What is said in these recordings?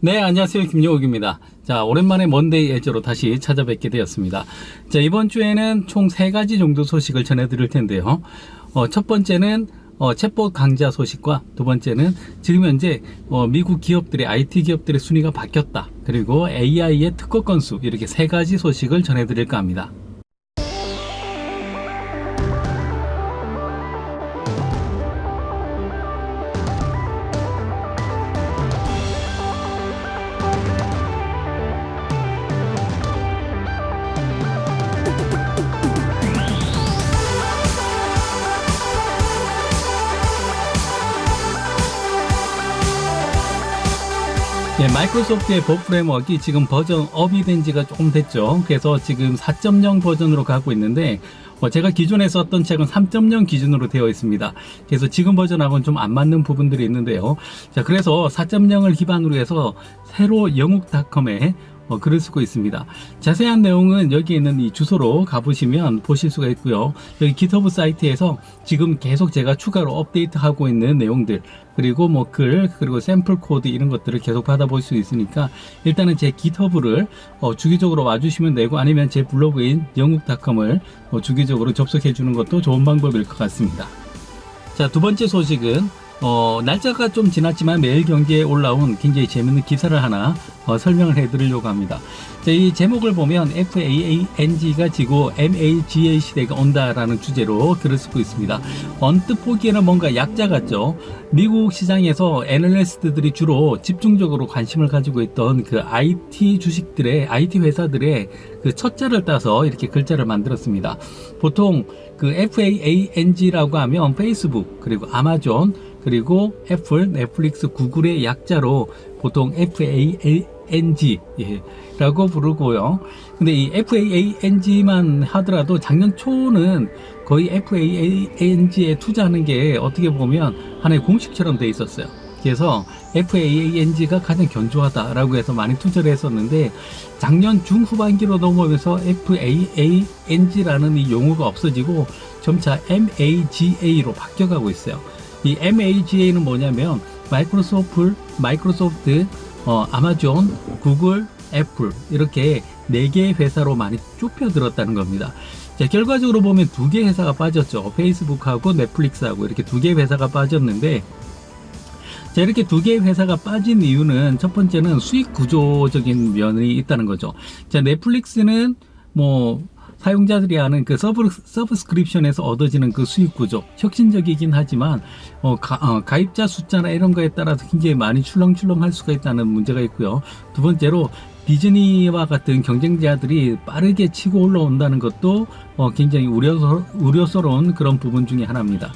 네, 안녕하세요. 김용욱입니다. 자, 오랜만에 먼데이 에저로 다시 찾아뵙게 되었습니다. 자, 이번 주에는 총 3가지 정도 소식을 전해드릴 텐데요. 첫 번째는 챗봇 강자 소식과 두 번째는 지금 현재 미국 기업들의 IT 기업들의 순위가 바뀌었다. 그리고 AI의 특허 건수, 이렇게 3가지 소식을 전해드릴까 합니다. 예, 마이크로소프트의 법 프레임워크가 지금 버전 업이 된 지가 조금 됐죠. 그래서 지금 4.0 버전으로 가고 있는데 제가 기존에 썼던 책은 3.0 기준으로 되어 있습니다. 그래서 지금 버전하고는 좀 안 맞는 부분들이 있는데요. 자, 그래서 4.0을 기반으로 해서 새로 영욱닷컴에 글을 쓰고 있습니다. 자세한 내용은 여기 있는 이 주소로 가보시면 보실 수가 있고요. 여기 GitHub 사이트에서 지금 계속 제가 추가로 업데이트하고 있는 내용들, 그리고 글, 그리고 샘플 코드 이런 것들을 계속 받아볼 수 있으니까 일단은 제 GitHub를 주기적으로 와주시면 되고, 아니면 제 블로그인 영욱닷컴을 주기적으로 접속해 주는 것도 좋은 방법일 것 같습니다. 자, 두 번째 소식은 날짜가 좀 지났지만 매일 경기에 올라온 굉장히 재밌는 기사를 하나 설명을 해드리려고 합니다. 자, 이 제목을 보면 FAANG가 지고 MAGA 시대가 온다라는 주제로 글을 쓰고 있습니다. 언뜻 보기에는 뭔가 약자 같죠. 미국 시장에서 애널리스트들이 주로 집중적으로 관심을 가지고 있던 그 IT 주식들의, IT 회사들의 그 첫자를 따서 이렇게 글자를 만들었습니다. 보통 그 FAANG라고 하면 페이스북, 그리고 아마존, 그리고 애플, 넷플릭스, 구글의 약자로 보통 FAANG 라고 부르고요. 근데 이 FAANG만 하더라도 작년 초는 거의 FAANG에 투자하는 게 어떻게 보면 하나의 공식처럼 돼 있었어요. 그래서 FAANG가 가장 견조하다라고 해서 많이 투자를 했었는데, 작년 중후반기로 넘어오면서 FAANG라는 이 용어가 없어지고 점차 MAGA로 바뀌어가고 있어요. 이 MAGA는 뭐냐면 마이크로소프트, 아마존, 구글, 애플, 이렇게 4개의 회사로 많이 좁혀들었다는 겁니다. 자, 결과적으로 보면 2개 회사가 빠졌죠. 페이스북하고 넷플릭스하고 이렇게 2개 회사가 빠졌는데, 자, 이렇게 2개의 회사가 빠진 이유는 첫 번째는 수익 구조적인 면이 있다는 거죠. 자, 넷플릭스는 사용자들이 하는 그 서브스크립션에서 얻어지는 그 수익 구조, 혁신적이긴 하지만 가입자 숫자나 이런 거에 따라서 굉장히 많이 출렁출렁 할 수가 있다는 문제가 있고요. 두 번째로 디즈니와 같은 경쟁자들이 빠르게 치고 올라온다는 것도 굉장히 우려스러운 그런 부분 중에 하나입니다.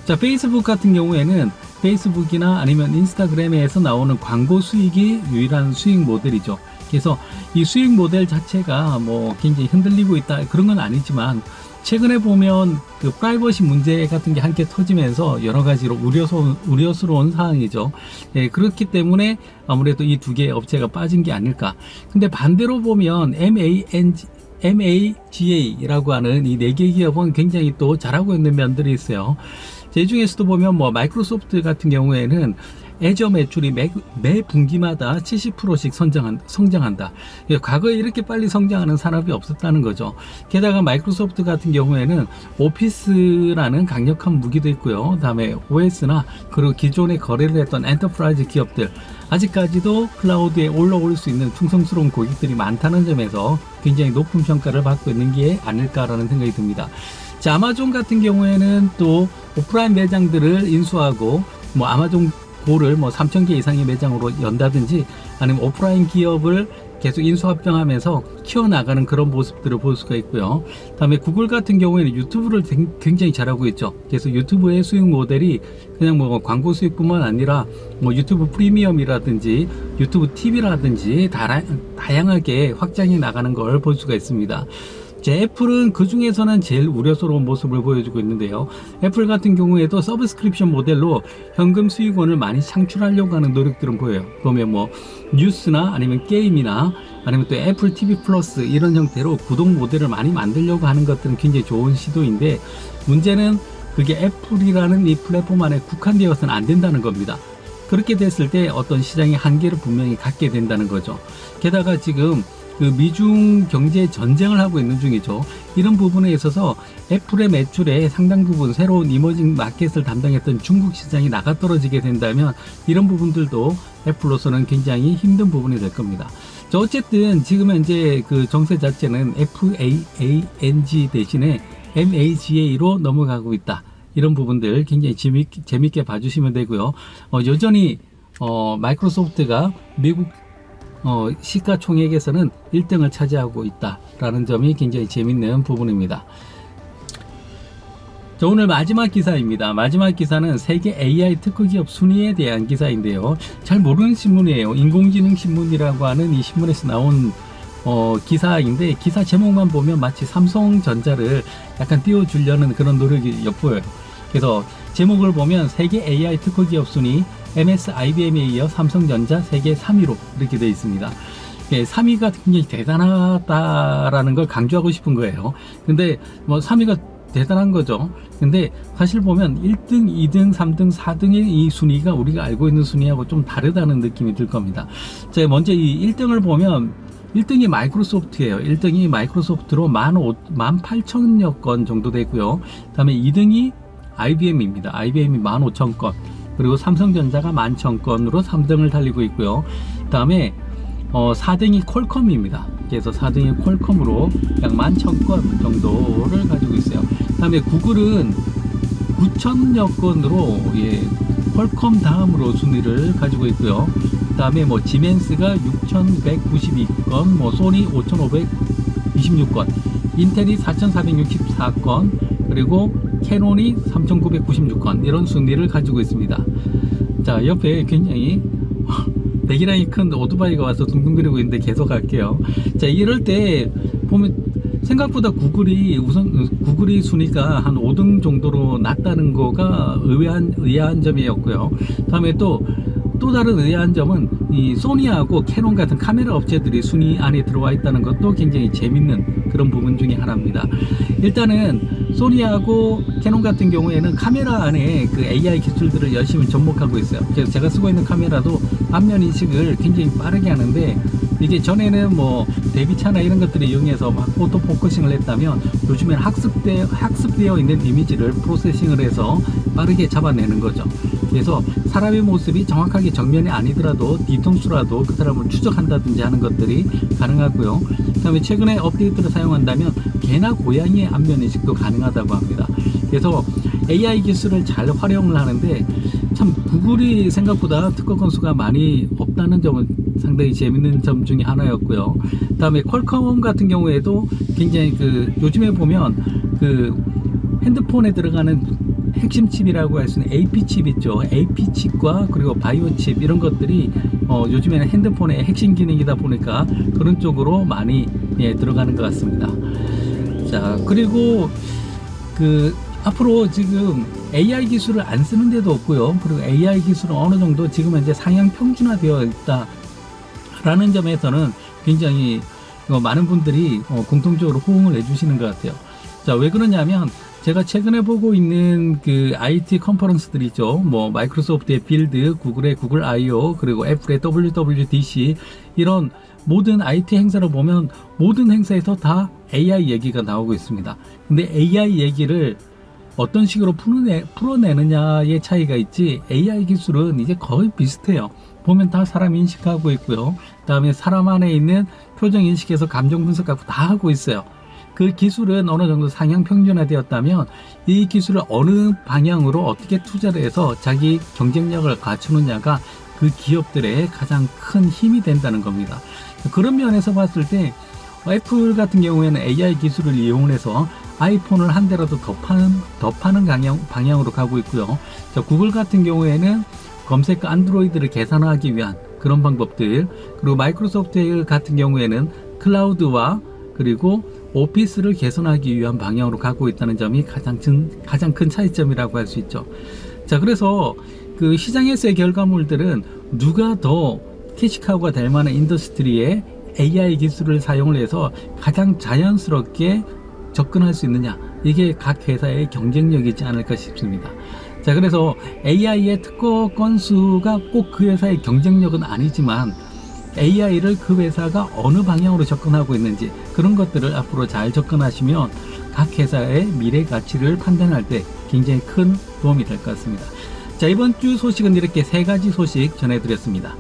자, 페이스북 같은 경우에는 페이스북이나 아니면 인스타그램에서 나오는 광고 수익이 유일한 수익 모델이죠. 그래서 이 수익 모델 자체가 굉장히 흔들리고 있다, 그런 건 아니지만, 최근에 보면 그 프라이버시 문제 같은 게 함께 터지면서 여러 가지로 우려스러운 상황이죠. 예, 그렇기 때문에 아무래도 이 2개의 업체가 빠진 게 아닐까. 근데 반대로 보면 MAGA라고 하는 이 4개 기업은 굉장히 또 잘하고 있는 면들이 있어요. 제 중에서도 보면 마이크로소프트 같은 경우에는 애저 매출이 매 분기마다 70%씩 성장한다. 과거에 이렇게 빨리 성장하는 산업이 없었다는 거죠. 게다가 마이크로소프트 같은 경우에는 오피스라는 강력한 무기도 있고요. 다음에 OS나 그리고 기존에 거래를 했던 엔터프라이즈 기업들, 아직까지도 클라우드에 올라올 수 있는 충성스러운 고객들이 많다는 점에서 굉장히 높은 평가를 받고 있는 게 아닐까라는 생각이 듭니다. 자, 아마존 같은 경우에는 또 오프라인 매장들을 인수하고 아마존 고를 3,000개 이상의 매장으로 연다든지, 아니면 오프라인 기업을 계속 인수합병하면서 키워나가는 그런 모습들을 볼 수가 있고요. 다음에 구글 같은 경우에는 유튜브를 굉장히 잘하고 있죠. 그래서 유튜브의 수익 모델이 그냥 광고 수익뿐만 아니라 유튜브 프리미엄이라든지 유튜브 TV라든지 다양하게 확장해 나가는 걸 볼 수가 있습니다. 제 애플은 그 중에서는 제일 우려스러운 모습을 보여주고 있는데요. 애플 같은 경우에도 서브스크립션 모델로 현금 수익원을 많이 창출하려고 하는 노력들은 보여요. 보면 뉴스나 아니면 게임이나 아니면 또 애플 TV 플러스 이런 형태로 구독 모델을 많이 만들려고 하는 것들은 굉장히 좋은 시도인데, 문제는 그게 애플이라는 이 플랫폼 안에 국한되어서는 안 된다는 겁니다. 그렇게 됐을 때 어떤 시장의 한계를 분명히 갖게 된다는 거죠. 게다가 지금 그 미중 경제 전쟁을 하고 있는 중이죠. 이런 부분에 있어서 애플의 매출의 상당 부분 새로운 이머징 마켓을 담당했던 중국 시장이 나가 떨어지게 된다면 이런 부분들도 애플로서는 굉장히 힘든 부분이 될 겁니다. 자, 어쨌든 지금 현재 그 정세 자체는 FAANG 대신에 MAGA로 넘어가고 있다. 이런 부분들 굉장히 재밌게 봐주시면 되고요. 여전히 마이크로소프트가 미국 시가총액에서는 1등을 차지하고 있다라는 점이 굉장히 재밌는 부분입니다. 자, 오늘 마지막 기사입니다. 마지막 기사는 세계 AI 특허기업 순위에 대한 기사인데요. 잘 모르는 신문이에요. 인공지능 신문이라고 하는 이 신문에서 나온 기사인데 기사 제목만 보면 마치 삼성전자를 약간 띄워주려는 그런 노력이 엿보여요. 그래서 제목을 보면 세계 AI 특허기업 순위 MS, IBM에 이어 삼성전자 세계 3위로 이렇게 되어 있습니다. 3위가 굉장히 대단하다라는 걸 강조하고 싶은 거예요. 근데 뭐 3위가 대단한 거죠. 근데 사실 보면 1등, 2등, 3등, 4등의 이 순위가 우리가 알고 있는 순위하고 좀 다르다는 느낌이 들 겁니다. 자, 먼저 이 1등을 보면 1등이 마이크로소프트예요. 1등이 마이크로소프트로 18,000여 건 정도 되고요. 다음에 2등이 IBM입니다. IBM이 15,000건. 그리고 삼성전자가 11,000건으로 3등을 달리고 있고요. 다음에 4등이 퀄컴입니다. 그래서 4등이 퀄컴으로 약 11,000건 정도를 가지고 있어요. 다음에 구글은 9,000여 건으로 퀄컴 다음으로 순위를 가지고 있고요. 다음에 지멘스가 6,192건, 소니 5,526건, 인텔이 4,464건, 그리고 캐논이 3,996건 이런 순위를 가지고 있습니다. 자, 옆에 굉장히 배기량이 큰 오토바이가 와서 둥둥거리고 있는데 계속 갈게요. 자, 이럴 때 보면 생각보다 구글이 순위가 한 5등 정도로 낮다는 거가 의아한 점이었고요. 다음에 또 다른 의아한 점은 이 소니하고 캐논 같은 카메라 업체들이 순위 안에 들어와 있다는 것도 굉장히 재밌는 그런 부분 중에 하나입니다. 일단은 소니하고 캐논 같은 경우에는 카메라 안에 그 AI 기술들을 열심히 접목하고 있어요. 그래서 제가 쓰고 있는 카메라도 안면 인식을 굉장히 빠르게 하는데 이게 전에는 대비차나 이런 것들을 이용해서 막 오토 포커싱을 했다면 요즘에는 학습되어 있는 이미지를 프로세싱을 해서 빠르게 잡아내는 거죠. 그래서 사람의 모습이 정확하게 정면이 아니더라도 뒤통수라도 그 사람을 추적한다든지 하는 것들이 가능하고요. 그 다음에 최근에 업데이트를 사용한다면 개나 고양이의 안면 인식도 가능하다고 합니다. 그래서 AI 기술을 잘 활용을 하는데 참 구글이 생각보다 특허 건수가 많이 없다는 점은 상당히 재밌는 점 중에 하나였고요. 그 다음에 퀄컴 같은 경우에도 굉장히 요즘에 보면 핸드폰에 들어가는 핵심 칩이라고 할 수 있는 AP 칩 있죠. AP 칩과 그리고 바이오 칩 이런 것들이 요즘에는 핸드폰의 핵심 기능이다 보니까 그런 쪽으로 많이 들어가는 것 같습니다. 자, 그리고 앞으로 지금 AI 기술을 안 쓰는 데도 없고요. 그리고 AI 기술은 어느 정도 지금 현재 상향 평준화되어 있다라는 점에서는 굉장히 많은 분들이 공통적으로 호응을 해주시는 것 같아요. 자, 왜 그러냐면 제가 최근에 보고 있는 IT 컨퍼런스들 있죠. 마이크로소프트의 빌드, 구글의 구글 I/O, 그리고 애플의 WWDC 이런 모든 IT 행사를 보면 모든 행사에서 다 AI 얘기가 나오고 있습니다. 근데 AI 얘기를 어떤 식으로 풀어내느냐의 차이가 있지 AI 기술은 이제 거의 비슷해요. 보면 다 사람 인식하고 있고요. 그 다음에 사람 안에 있는 표정 인식에서 감정 분석하고 다 하고 있어요. 그 기술은 어느 정도 상향 평준화되었다면 이 기술을 어느 방향으로 어떻게 투자를 해서 자기 경쟁력을 갖추느냐가 그 기업들의 가장 큰 힘이 된다는 겁니다. 그런 면에서 봤을 때 애플 같은 경우에는 AI 기술을 이용해서 아이폰을 한 대라도 더 파는 방향으로 가고 있고요. 자, 구글 같은 경우에는 검색 안드로이드를 개선하기 위한 그런 방법들, 그리고 마이크로소프트 같은 경우에는 클라우드와 그리고 오피스를 개선하기 위한 방향으로 가고 있다는 점이 가장 큰 차이점이라고 할 수 있죠. 자, 그래서 시장에서의 결과물들은 누가 더 캐시카우가 될 만한 인더스트리에 AI 기술을 사용을 해서 가장 자연스럽게 접근할 수 있느냐, 이게 각 회사의 경쟁력이지 않을까 싶습니다. 자, 그래서 AI의 특허 건수가 꼭 그 회사의 경쟁력은 아니지만 AI를 그 회사가 어느 방향으로 접근하고 있는지 그런 것들을 앞으로 잘 접근하시면 각 회사의 미래 가치를 판단할 때 굉장히 큰 도움이 될 것 같습니다. 자, 이번 주 소식은 이렇게 세 가지 소식 전해드렸습니다.